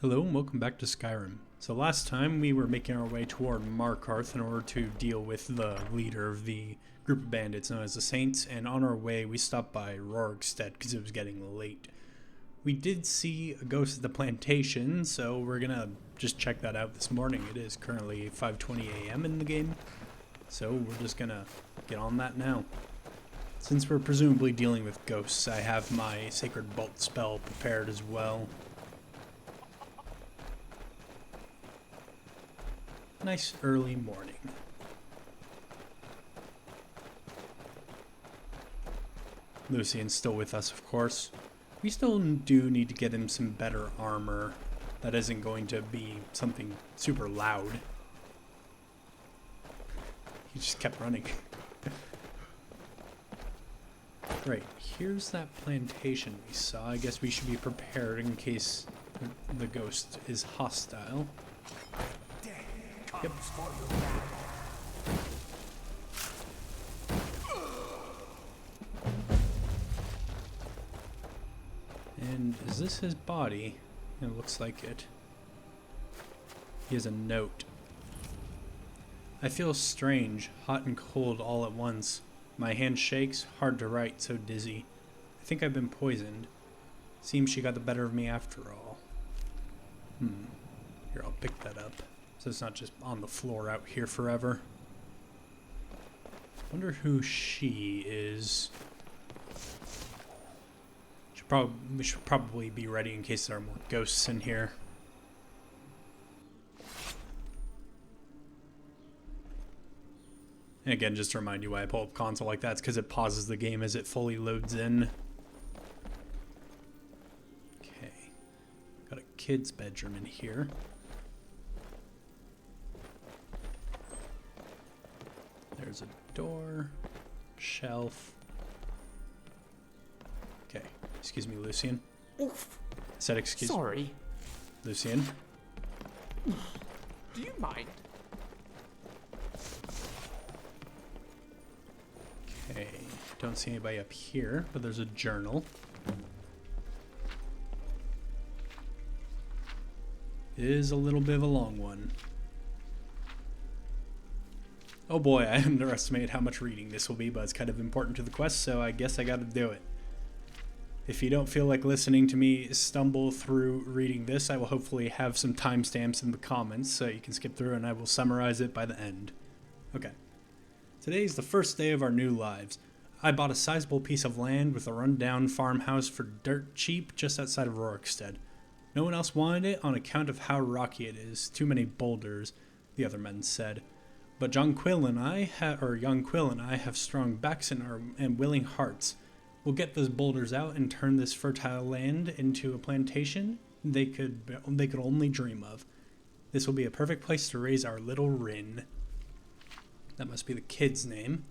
Hello and welcome back to Skyrim. So last time we were making our way toward Markarth in order to deal with the leader of the group of bandits known as the Saints, and on our way we stopped by Rorikstead because it was getting late. We did see a ghost at the plantation, so we're gonna just check that out this morning. It is currently 5:20 a.m. in the game, so we're just gonna get on that now. Since we're presumably dealing with ghosts, I have my Sacred Bolt spell prepared as well. Nice early morning. Lucian's still with us, of course. We still do need to get him some better armor that isn't going to be something super loud. He just kept running. Right, here's that plantation we saw. I guess we should be prepared in case the ghost is hostile. Yep. And is this his body? It looks like it. He has a note. I feel strange, hot and cold all at once. My hand shakes, hard to write, so dizzy. I think I've been poisoned. Seems she got the better of me after all. Here, I'll pick that up. So it's not just on the floor out here forever. Wonder who she is. We should probably be ready in case there are more ghosts in here. And again, just to remind you why I pull up console like that, it's because it pauses the game as it fully loads in. Okay. Got a kid's bedroom in here. There's a door, shelf. Okay, excuse me, Lucian. Oof. I said excuse me. Sorry. Lucian. Do you mind? Okay, don't see anybody up here, but there's a journal. It is a little bit of a long one. Oh boy, I underestimated how much reading this will be, but it's kind of important to the quest, so I guess I gotta do it. If you don't feel like listening to me stumble through reading this, I will hopefully have some timestamps in the comments so you can skip through and I will summarize it by the end. Okay. Today is the first day of our new lives. I bought a sizable piece of land with a rundown farmhouse for dirt cheap just outside of Rorikstead. No one else wanted it on account of how rocky it is. Too many boulders, the other men said. But young Quill and I have strong backs and willing hearts. We'll get those boulders out and turn this fertile land into a plantation they could only dream of. This will be a perfect place to raise our little Rin. That must be the kid's name.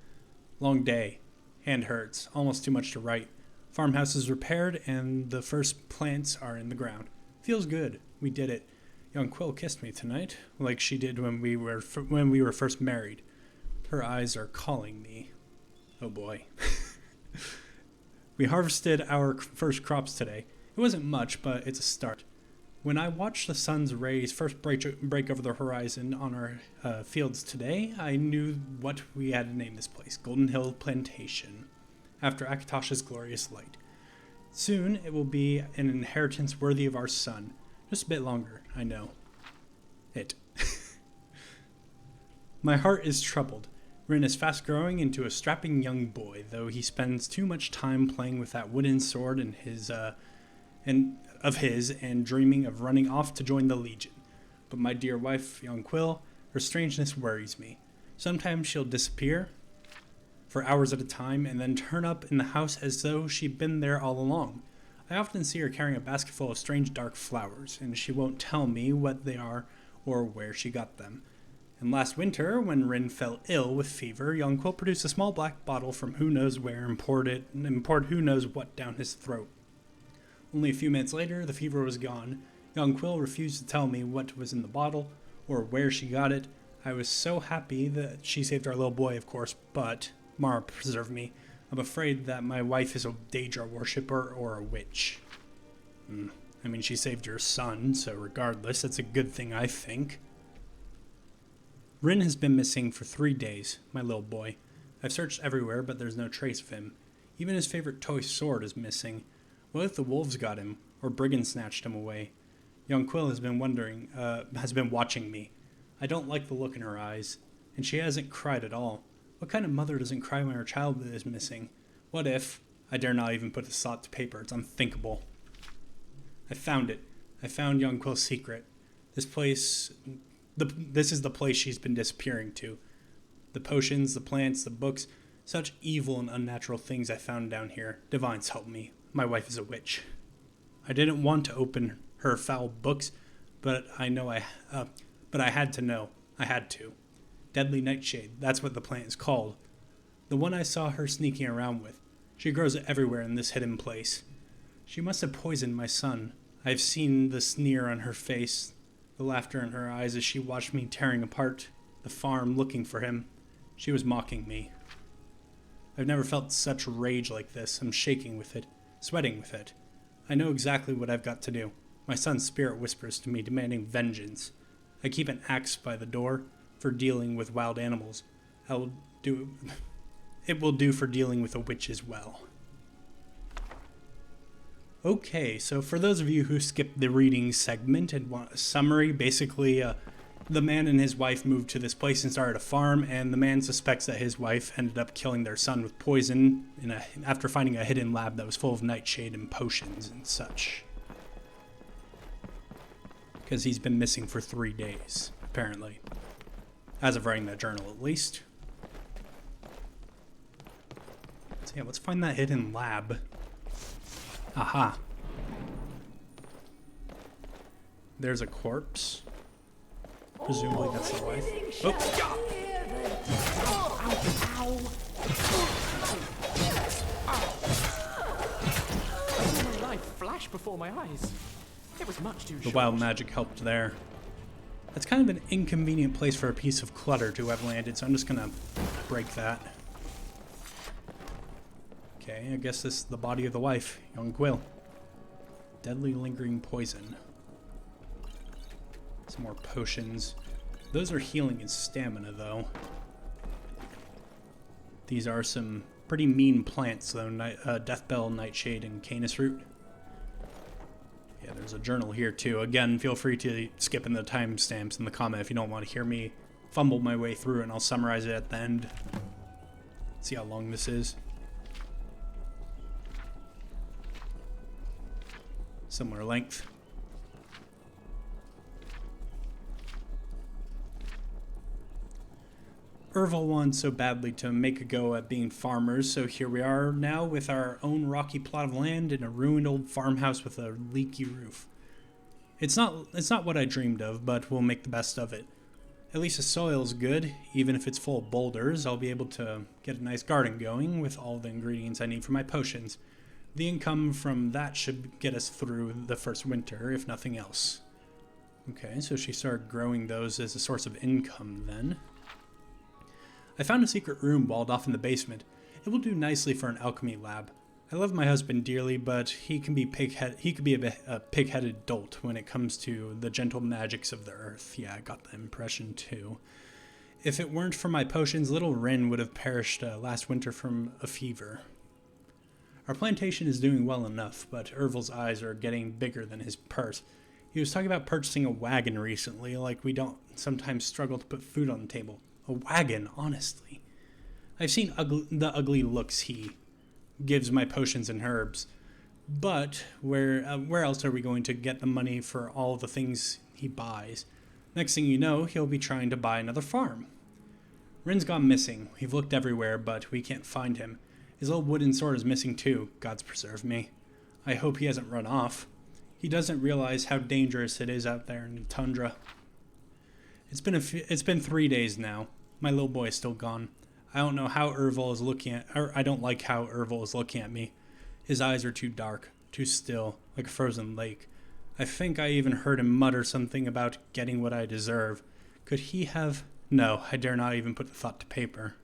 Long day. Hand hurts. Almost too much to write. Farmhouse is repaired and the first plants are in the ground. Feels good. We did it. Young Quill kissed me tonight, like she did when we were first married. Her eyes are calling me. Oh boy. We harvested our first crops today. It wasn't much, but it's a start. When I watched the sun's rays first break over the horizon on our fields today, I knew what we had to name this place, Golden Hill Plantation, after Akatosh's glorious light. Soon it will be an inheritance worthy of our son. Just a bit longer, I know. My heart is troubled. Rin is fast growing into a strapping young boy, though he spends too much time playing with that wooden sword and dreaming of running off to join the Legion. But my dear wife, young Quill, her strangeness worries me. Sometimes she'll disappear for hours at a time and then turn up in the house as though she'd been there all along. I often see her carrying a basket full of strange dark flowers, and she won't tell me what they are or where she got them. And last winter, when Rin fell ill with fever, young Quill produced a small black bottle from who knows where and poured who knows what down his throat. Only a few minutes later, the fever was gone. Young Quill refused to tell me what was in the bottle or where she got it. I was so happy that she saved our little boy, of course, but Mara preserve me. I'm afraid that my wife is a Daedra worshipper or a witch. I mean, she saved your son, so regardless, that's a good thing, I think. Rin has been missing for 3 days, my little boy. I've searched everywhere, but there's no trace of him. Even his favorite toy sword is missing. What if the wolves got him, or brigands snatched him away? Young Quill has been watching me. I don't like the look in her eyes, and she hasn't cried at all. What kind of mother doesn't cry when her child is missing? What if... I dare not even put this thought to paper. It's unthinkable. I found it. I found young Quill's secret. This is the place she's been disappearing to. The potions, the plants, the books, such evil and unnatural things I found down here. Divines help me. My wife is a witch. I didn't want to open her foul books, but I had to know. I had to. Deadly nightshade, that's what the plant is called. The one I saw her sneaking around with. She grows everywhere in this hidden place. She must have poisoned my son. I've seen the sneer on her face, the laughter in her eyes as she watched me tearing apart the farm looking for him. She was mocking me. I've never felt such rage like this. I'm shaking with it, sweating with it. I know exactly what I've got to do. My son's spirit whispers to me, demanding vengeance. I keep an axe by the door for dealing with wild animals. It will do for dealing with a witch as well. Okay, so for those of you who skipped the reading segment and want a summary, basically the man and his wife moved to this place and started a farm, and the man suspects that his wife ended up killing their son with poison after finding a hidden lab that was full of nightshade and potions and such. Because he's been missing for 3 days, apparently. As of writing that journal, at least. So yeah, let's find that hidden lab. Aha. There's a corpse. Presumably that's the wife. Oh! My life flashed before my eyes. It was much too short. The wild magic helped there. That's kind of an inconvenient place for a piece of clutter to have landed, so I'm just gonna break that. Okay, I guess this is the body of the wife, young Quill. Deadly lingering poison. Some more potions. Those are healing and stamina, though. These are some pretty mean plants, though. Deathbell, nightshade, and canis root. Yeah, there's a journal here, too. Again, feel free to skip in the timestamps in the comment if you don't want to hear me fumble my way through it, and I'll summarize it at the end. See how long this is. Similar length. Erval wanted so badly to make a go at being farmers, so here we are now with our own rocky plot of land in a ruined old farmhouse with a leaky roof. It's not what I dreamed of, but we'll make the best of it. At least the soil's good, even if it's full of boulders. I'll be able to get a nice garden going with all the ingredients I need for my potions. The income from that should get us through the first winter, if nothing else. Okay, so she started growing those as a source of income then. I found a secret room walled off in the basement. It will do nicely for an alchemy lab. I love my husband dearly, but he can be a pig-headed dolt when it comes to the gentle magics of the earth. Yeah, I got that impression too. If it weren't for my potions, little Rin would have perished last winter from a fever. Our plantation is doing well enough, but Erval's eyes are getting bigger than his purse. He was talking about purchasing a wagon recently, like we don't sometimes struggle to put food on the table. A wagon, honestly. I've seen the ugly looks he gives my potions and herbs, but where else are we going to get the money for all the things he buys? Next thing you know, he'll be trying to buy another farm. Rin's gone missing. We've looked everywhere, but we can't find him. His old wooden sword is missing too, God's preserve me. I hope he hasn't run off. He doesn't realize how dangerous it is out there in the tundra. It's been 3 days now. My little boy is still gone. I don't like how Erval is looking at me. His eyes are too dark, too still, like a frozen lake. I think I even heard him mutter something about getting what I deserve. Could he have? No, I dare not even put the thought to paper.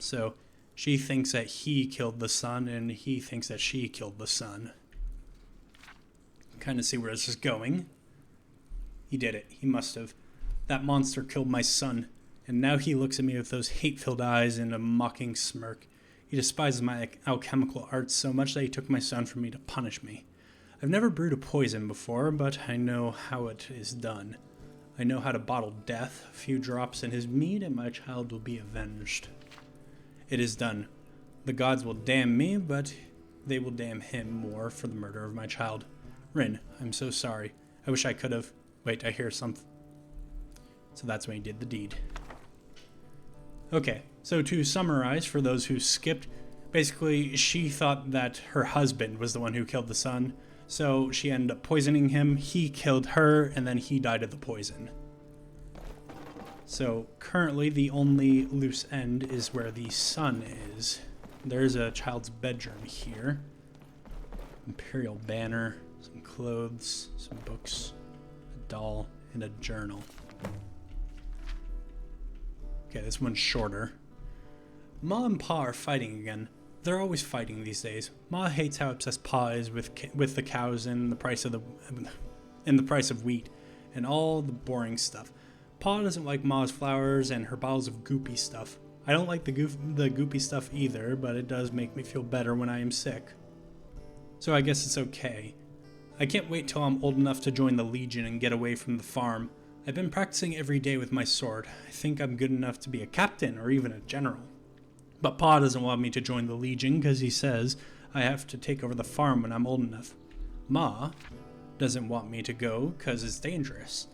So she thinks that he killed the son, and he thinks that she killed the son. kind of see where this is going. He did it. He must have. That monster killed my son, and now he looks at me with those hate-filled eyes and a mocking smirk. He despises my alchemical arts so much that he took my son from me to punish me. I've never brewed a poison before, but I know how it is done. I know how to bottle death. A few drops in his mead, and my child will be avenged. It is done. The gods will damn me, but they will damn him more for the murder of my child. Rin, I'm so sorry. I wish I could have. Wait, I hear something. So that's when he did the deed. Okay, so to summarize for those who skipped, basically she thought that her husband was the one who killed the son, so she ended up poisoning him, he killed her, and then he died of the poison. So currently the only loose end is where the son is. There's a child's bedroom here. Imperial banner, some clothes, some books, a doll, and a journal. Okay, this one's shorter. Ma and Pa are fighting again. They're always fighting these days. Ma hates how obsessed Pa is with the cows and the price of wheat and all the boring stuff. Pa doesn't like Ma's flowers and her bottles of goopy stuff. I don't like the goopy stuff either, but it does make me feel better when I am sick. So I guess it's okay. I can't wait till I'm old enough to join the Legion and get away from the farm. I've been practicing every day with my sword. I think I'm good enough to be a captain or even a general. But Pa doesn't want me to join the Legion because he says I have to take over the farm when I'm old enough. Ma doesn't want me to go because it's dangerous.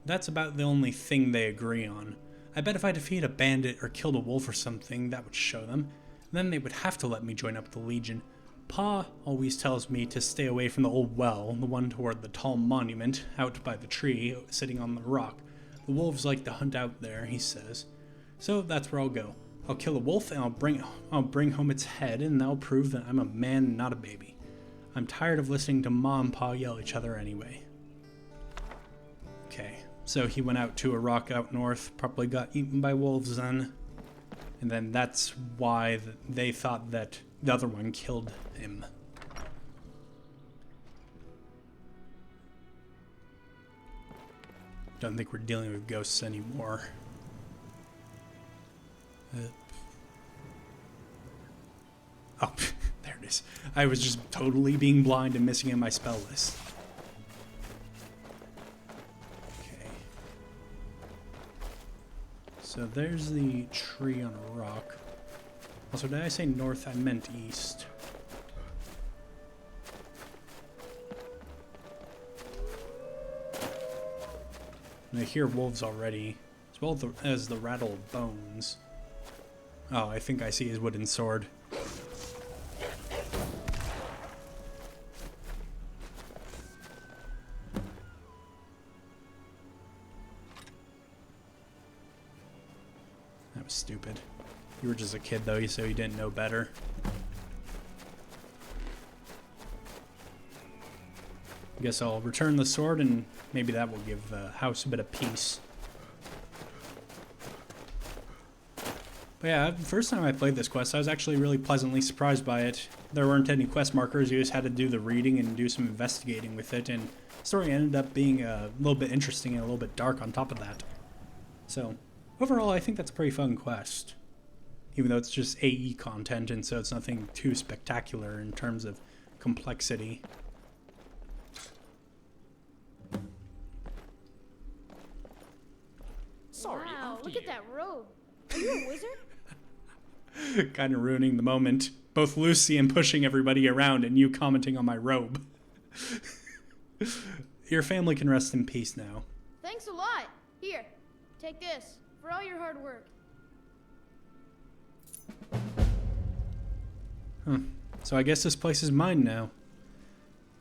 That's about the only thing they agree on. I bet if I defeat a bandit or killed a wolf or something, that would show them. Then they would have to let me join up the Legion. Pa always tells me to stay away from the old well, the one toward the tall monument, out by the tree, sitting on the rock. The wolves like to hunt out there, he says. So that's where I'll go. I'll kill a wolf and I'll bring home its head, and that'll prove that I'm a man and not a baby. I'm tired of listening to Ma and Pa yell at each other anyway. Okay, so he went out to a rock out north, probably got eaten by wolves then. And then that's why they thought that the other one killed him. Don't think we're dealing with ghosts anymore. Oh, there it is. I was just totally being blind and missing in my spell list. Okay. So there's the tree on a rock. Also, did I say north? I meant east. And I hear wolves already, as well as the rattle of bones. Oh, I think I see his wooden sword. That was stupid. You were just a kid, though, so you didn't know better. I guess I'll return the sword, and maybe that will give the house a bit of peace. But yeah, the first time I played this quest, I was actually really pleasantly surprised by it. There weren't any quest markers, you just had to do the reading and do some investigating with it, and the story ended up being a little bit interesting and a little bit dark on top of that. So, overall, I think that's a pretty fun quest. Even though it's just AE content, and so it's nothing too spectacular in terms of complexity. Sorry, Wow, after look you. at that robe. Are you a wizard? Kind of ruining the moment. Both Lucian pushing everybody around and you commenting on my robe. Your family can rest in peace now. Thanks a lot. Here, take this for all your hard work. So I guess this place is mine now.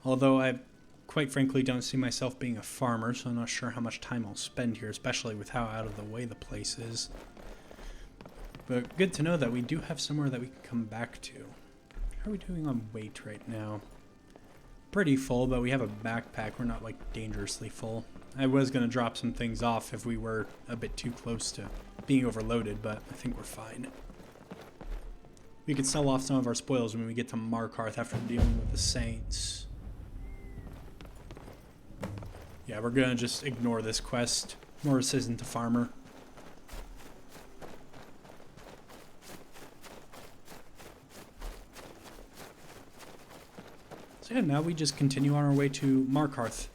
Although I quite frankly don't see myself being a farmer, so I'm not sure how much time I'll spend here, especially with how out of the way the place is. But good to know that we do have somewhere that we can come back to. How are we doing on weight right now? Pretty full, but we have a backpack. We're not like dangerously full. I was going to drop some things off if we were a bit too close to being overloaded, but I think we're fine. We could sell off some of our spoils when we get to Markarth after dealing with the Saints. Okay, so there's the tree on a rock. Also, did I say north? I meant east. I think I see his wooden sword. Also, I think that's a wolf. Yeah, we're gonna just ignore this quest. Morrus isn't a farmer. So yeah, now we just continue on our way to Markarth.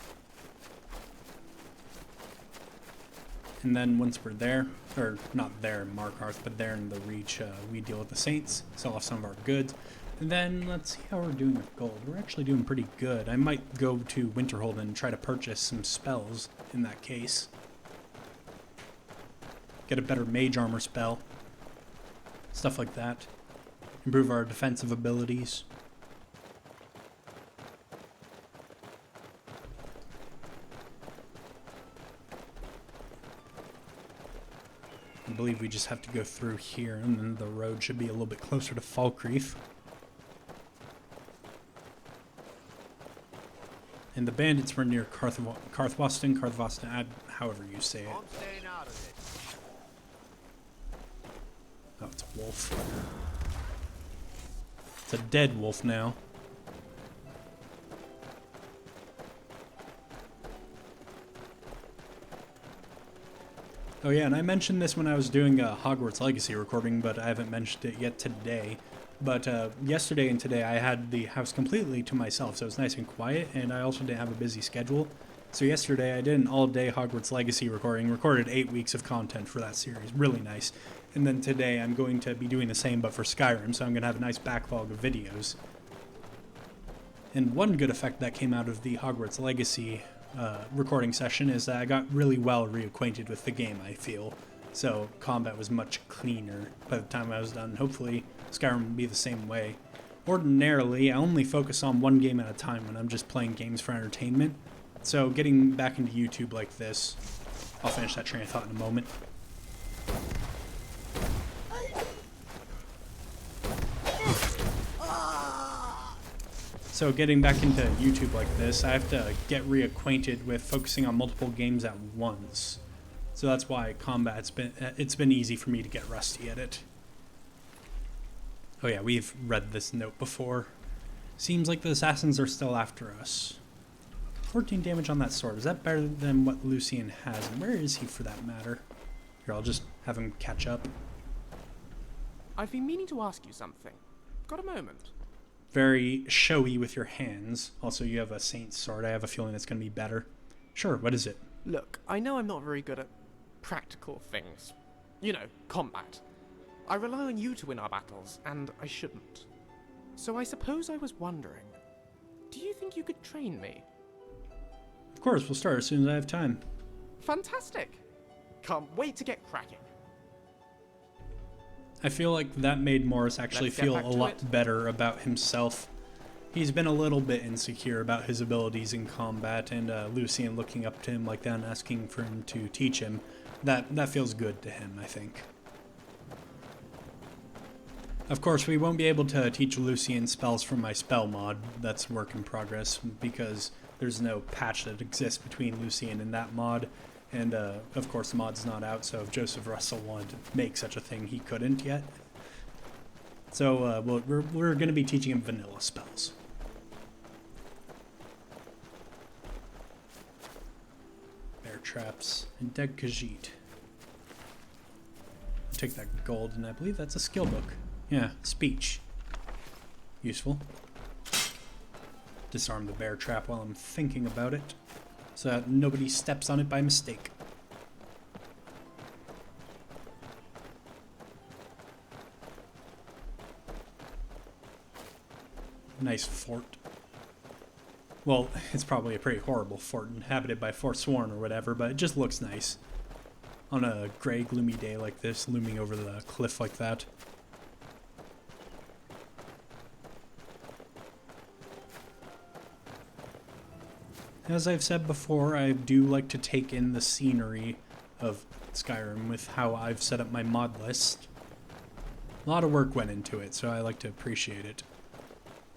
And then once we're there, or not there in Markarth, but there in the Reach, we deal with the Saints, sell off some of our goods, and then let's see how we're doing with gold. We're actually doing pretty good. I might go to Winterhold and try to purchase some spells in that case. Get a better mage armor spell. Stuff like that. Improve our defensive abilities. I believe we just have to go through here, and then the road should be a little bit closer to Falkreath. And the bandits were near Carthwaston, however you say it. I'm staying out of it. Oh, it's a wolf. It's a dead wolf now. Oh yeah, and I mentioned this when I was doing a Hogwarts Legacy recording, but I haven't mentioned it yet today. But yesterday and today I had the house completely to myself, so it was nice and quiet, and I also didn't have a busy schedule. So yesterday I did an all-day Hogwarts Legacy recording, recorded 8 weeks of content for that series, really nice. And then today I'm going to be doing the same, but for Skyrim, so I'm going to have a nice backlog of videos. And one good effect that came out of the Hogwarts Legacy recording session is that I got really well reacquainted with the game, I feel. So combat was much cleaner by the time I was done. Hopefully Skyrim will be the same way. Ordinarily, I only focus on one game at a time when I'm just playing games for entertainment. So getting back into YouTube like this, I'll finish that train of thought in a moment. So getting back into YouTube like this, I have to get reacquainted with focusing on multiple games at once. So that's why combat's been easy for me to get rusty at it. Oh yeah, we've read this note before. Seems like the assassins are still after us. 14 damage on that sword. Is that better than what Lucian has? And where is he for that matter? Here, I'll just have him catch up. I've been meaning to ask you something. Got a moment? Very showy with your hands. Also, you have a Saint's sword. I have a feeling it's going to be better. Sure, what is it? Look, I know I'm not very good at practical things. You know, combat. I rely on you to win our battles, and I shouldn't. So I suppose I was wondering, do you think you could train me? Of course, we'll start as soon as I have time. Fantastic! Can't wait to get cracking. I feel like that made Morrus actually Let's get feel back a to lot it. better about himself. He's been a little bit insecure about his abilities in combat, and Lucian looking up to him like that and asking for him to teach him, that feels good to him, I think. Of course, we won't be able to teach Lucian spells from my spell mod, that's work in progress, because there's no patch that exists between Lucian and that mod, and of course the mod's not out, so if Joseph Russell wanted to make such a thing, he couldn't yet. So we're going to be teaching him vanilla spells. Bear traps and Deg Khajiit. Take that gold, and I believe that's a skill book. Yeah, speech. Useful. Disarm the bear trap while I'm thinking about it, so that nobody steps on it by mistake. Nice fort. Well, it's probably a pretty horrible fort inhabited by Forsworn or whatever, but it just looks nice. On a gray, gloomy day like this, looming over the cliff like that. As I've said before, I do like to take in the scenery of Skyrim with how I've set up my mod list. A lot of work went into it, so I like to appreciate it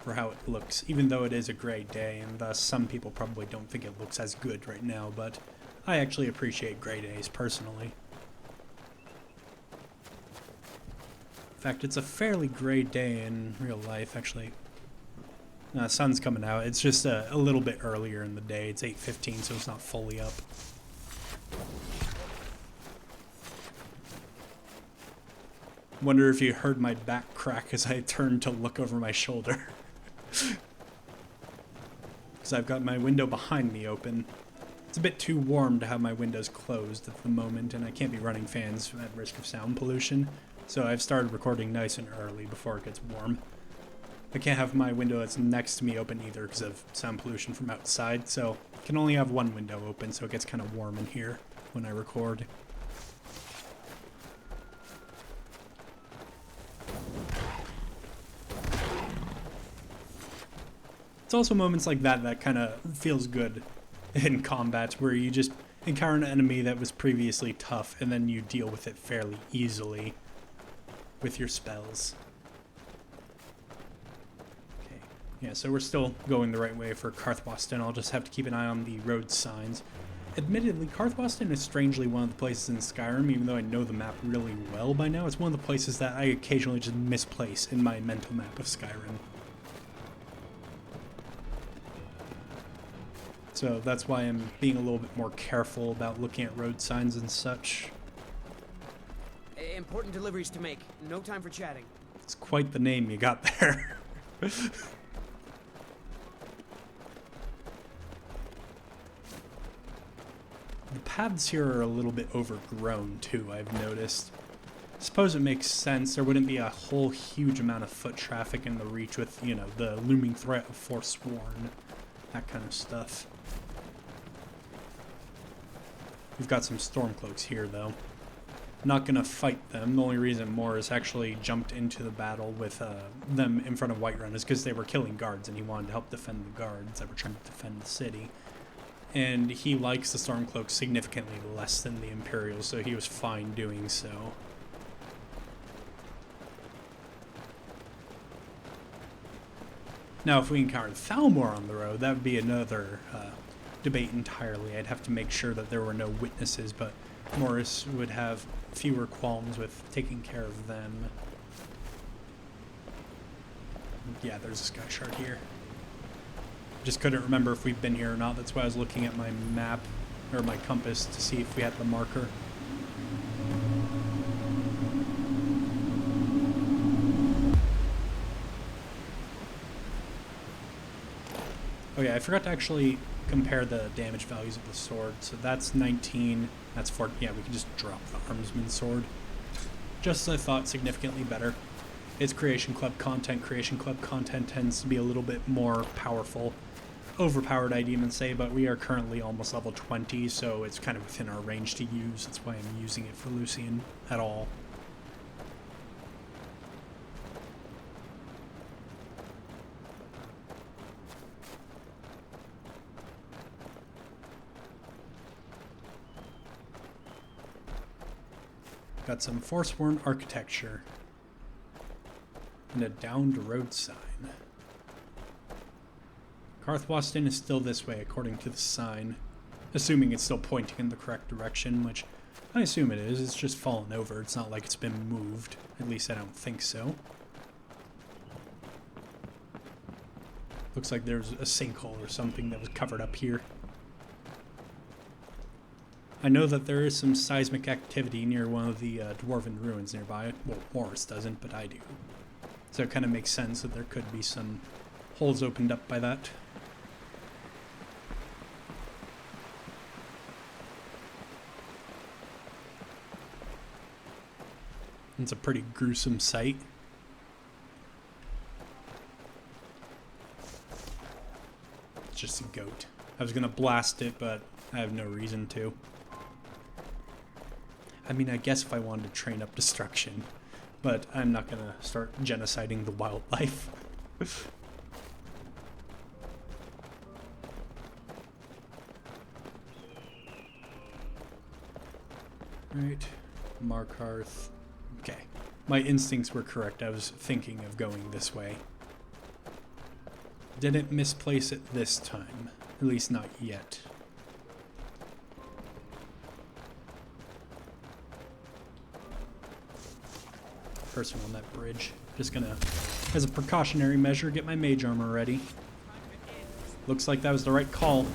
for how it looks, even though it is a gray day, and thus some people probably don't think it looks as good right now, but I actually appreciate gray days personally. In fact, it's a fairly gray day in real life, actually. Sun's coming out. It's just a little bit earlier in the day. It's 8:15, so it's not fully up. Wonder if you heard my back crack as I turned to look over my shoulder. Because I've got my window behind me open. It's a bit too warm to have my windows closed at the moment, and I can't be running fans at risk of sound pollution. So I've started recording nice and early before it gets warm. I can't have my window that's next to me open either because of sound pollution from outside, so I can only have one window open, so it gets kind of warm in here when I record. It's also moments like that that kind of feels good in combat, where you just encounter an enemy that was previously tough and then you deal with it fairly easily with your spells. Okay, yeah, so we're still going the right way for Karthwasten. I'll just have to keep an eye on the road signs. Admittedly, Karthwasten is strangely one of the places in Skyrim, even though I know the map really well by now. It's one of the places that I occasionally just misplace in my mental map of Skyrim. So that's why I'm being a little bit more careful about looking at road signs and such. Important deliveries to make. No time for chatting. It's quite the name you got there. The paths here are a little bit overgrown too, I've noticed. I suppose it makes sense. There wouldn't be a whole huge amount of foot traffic in the Reach with, you know, the looming threat of Forsworn. That kind of stuff. We've got some Stormcloaks here, though. Not gonna fight them. The only reason Morrus actually jumped into the battle with them in front of Whiterun is because they were killing guards, and he wanted to help defend the guards that were trying to defend the city. And he likes the Stormcloaks significantly less than the Imperials, so he was fine doing so. Now, if we encountered Thalmor on the road, that would be another debate entirely. I'd have to make sure that there were no witnesses, but Morrus would have fewer qualms with taking care of them. Yeah, there's a sky shard here. Just couldn't remember if we've been here or not. That's why I was looking at my map, or my compass, to see if we had the marker. Oh yeah, I forgot to actually compare the damage values of the sword. So that's 19, that's 4, yeah, we can just drop the Armsman sword. Just as I thought, significantly better. It's Creation Club content. Creation Club content tends to be a little bit more powerful. Overpowered, I'd even say, but we are currently almost level 20, so it's kind of within our range to use. That's why I'm using it for Lucian at all. Got some Forsworn architecture. And a downed road sign. Karthwasten is still this way according to the sign. Assuming it's still pointing in the correct direction, which I assume it is. It's just fallen over. It's not like it's been moved. At least I don't think so. Looks like there's a sinkhole or something that was covered up here. I know that there is some seismic activity near one of the dwarven ruins nearby. Well, Morrus doesn't, but I do. So it kind of makes sense that there could be some holes opened up by that. It's a pretty gruesome sight. It's just a goat. I was gonna blast it, but I have no reason to. I mean, I guess if I wanted to train up destruction, but I'm not gonna start genociding the wildlife. Right, Markarth. Okay, my instincts were correct. I was thinking of going this way. Didn't misplace it this time, at least not yet. Person on that bridge. Just gonna, as a precautionary measure, get my mage armor ready. Looks like that was the right call.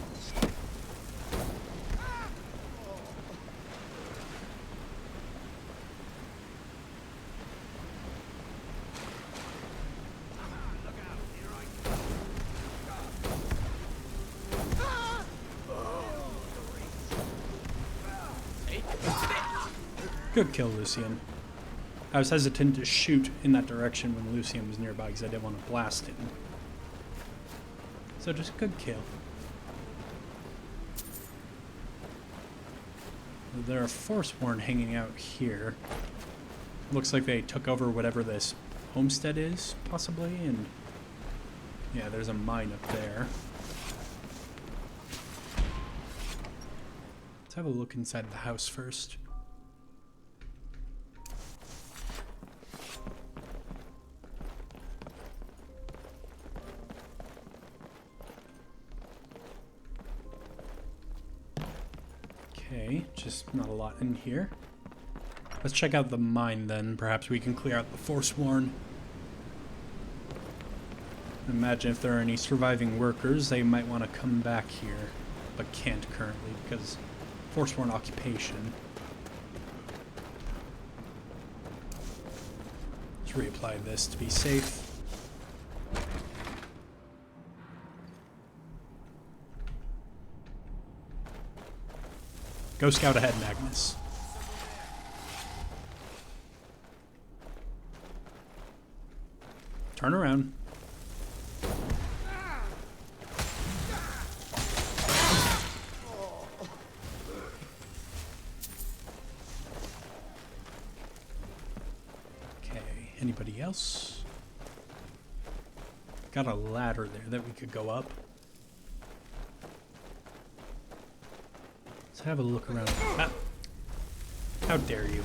Good kill, Lucian. I was hesitant to shoot in that direction when Lucian was nearby because I didn't want to blast him. So just good kill. There are Forsworn hanging out here. Looks like they took over whatever this homestead is, possibly, and yeah, there's a mine up there. Let's have a look inside the house first. Okay, just not a lot in here. Let's check out the mine then. Perhaps we can clear out the Forsworn. Imagine if there are any surviving workers, they might want to come back here, but can't currently because Forsworn occupation. Let's reapply this to be safe. Go scout ahead, Magnus. Turn around. Okay, anybody else? Got a ladder there that we could go up. Let's have a look around. Ah. How dare you?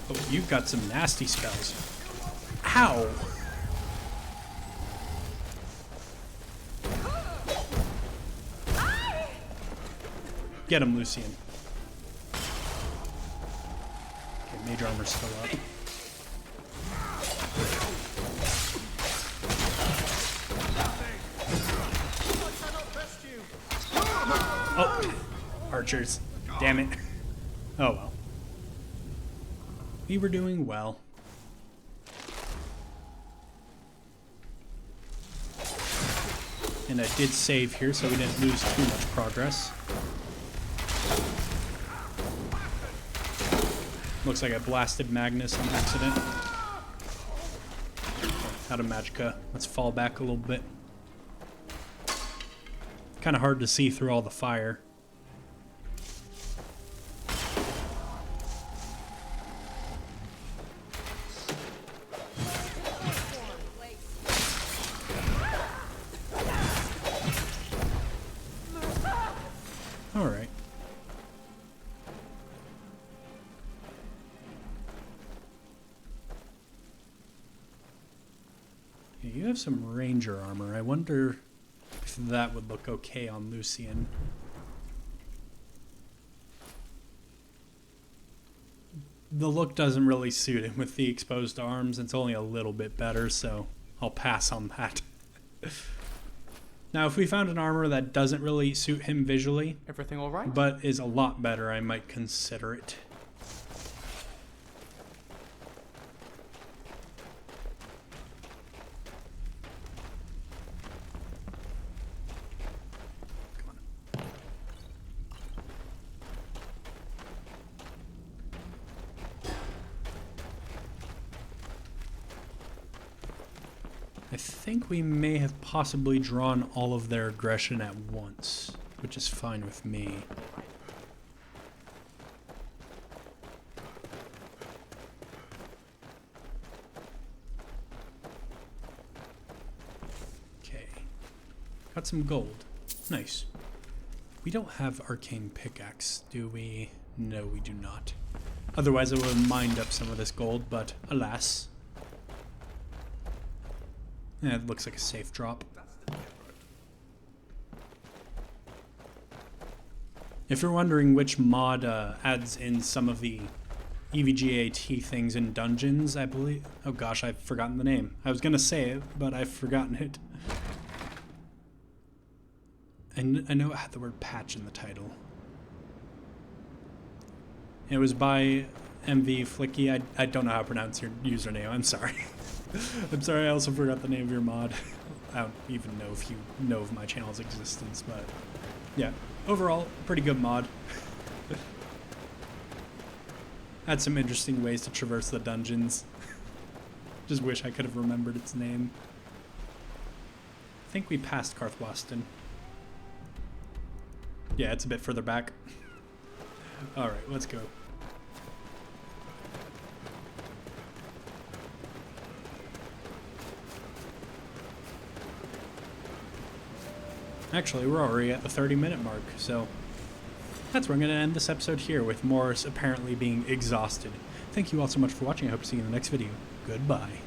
Oh, you've got some nasty spells. Ow! Get him, Lucian. Okay, mage armor's still up. Oh! Archers. Damn it. Oh well. We were doing well. And I did save here, so we didn't lose too much progress. Looks like I blasted Magnus on accident. Out of magicka. Let's fall back a little bit. Kind of hard to see through all the fire. Alright. Yeah, you have some ranger armor. I wonder if that would look okay on Lucian. The look doesn't really suit him with the exposed arms. It's only a little bit better, so I'll pass on that. Now, if we found an armor that doesn't really suit him visually, Everything all right? but is a lot better, I might consider it. Come on. I think we may have possibly drawn all of their aggression at once, which is fine with me. Okay. Got some gold. Nice. We don't have arcane pickaxe, do we? No, we do not. Otherwise I would have mined up some of this gold, but alas. Yeah, it looks like a safe drop. If you're wondering which mod adds in some of the EVGAT things in dungeons, I believe... Oh gosh, I've forgotten the name. I was gonna say it, but I've forgotten it. And I know it had the word patch in the title. It was by MV Flicky. I don't know how to pronounce your username. I'm sorry. I'm sorry, I also forgot the name of your mod. I don't even know if you know of my channel's existence, but yeah. Overall, pretty good mod. Had some interesting ways to traverse the dungeons. Just wish I could have remembered its name. I think we passed Karthwasten. Yeah, it's a bit further back. Alright, let's go. Actually, we're already at the 30-minute mark, so that's where I'm going to end this episode here, with Morrus apparently being exhausted. Thank you all so much for watching. I hope to see you in the next video. Goodbye.